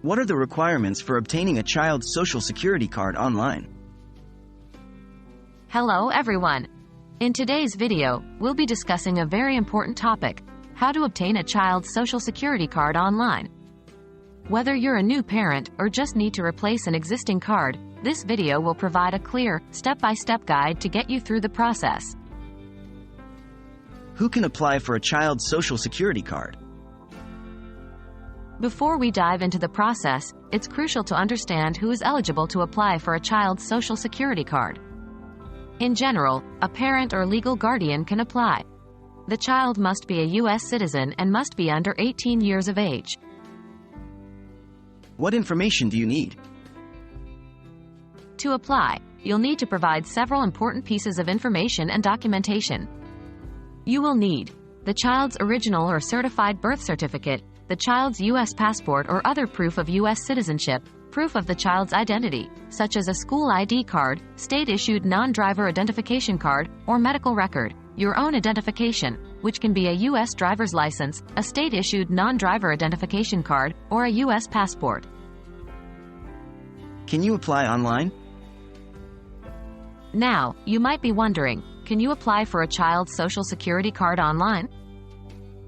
What are the requirements for obtaining a child's Social Security card online? Hello everyone! In today's video, we'll be discussing a very important topic: how to obtain a child's Social Security card online. Whether you're a new parent or just need to replace an existing card, this video will provide a clear, step-by-step guide to get you through the process. Who can apply for a child's Social Security card? Before we dive into the process, it's crucial to understand who is eligible to apply for a child's Social Security card. In general, a parent or legal guardian can apply. The child must be a U.S. citizen and must be under 18 years of age. What information do you need? To apply, you'll need to provide several important pieces of information and documentation. You will need the child's original or certified birth certificate, the child's U.S. passport or other proof of U.S. citizenship, proof of the child's identity, such as a school ID card, state-issued non-driver identification card, or medical record, your own identification, which can be a U.S. driver's license, a state-issued non-driver identification card, or a U.S. passport. Can you apply online? Now, you might be wondering, can you apply for a child's Social Security card online?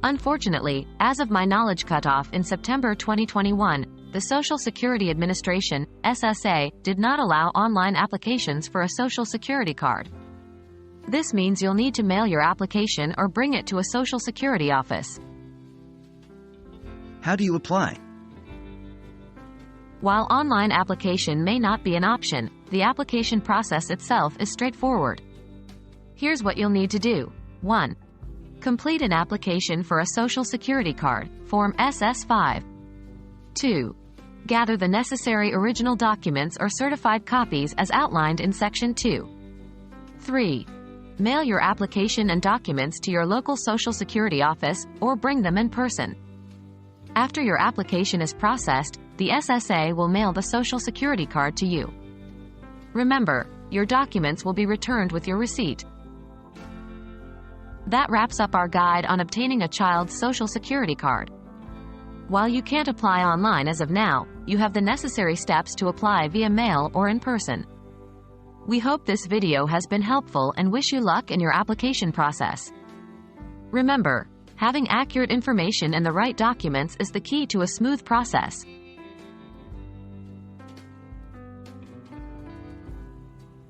Unfortunately, as of my knowledge cutoff in September 2021, the Social Security Administration, SSA, did not allow online applications for a Social Security card. This means you'll need to mail your application or bring it to a Social Security office. How do you apply? While online application may not be an option, the application process itself is straightforward. Here's what you'll need to do. 1. Complete an application for a Social Security card, Form SS5. 2. Gather the necessary original documents or certified copies as outlined in Section 2. 3. Mail your application and documents to your local Social Security office, or bring them in person. After your application is processed, the SSA will mail the Social Security card to you. Remember, your documents will be returned with your receipt. That wraps up our guide on obtaining a child's Social Security card. While you can't apply online as of now, you have the necessary steps to apply via mail or in person. We hope this video has been helpful and wish you luck in your application process. Remember, having accurate information and the right documents is the key to a smooth process.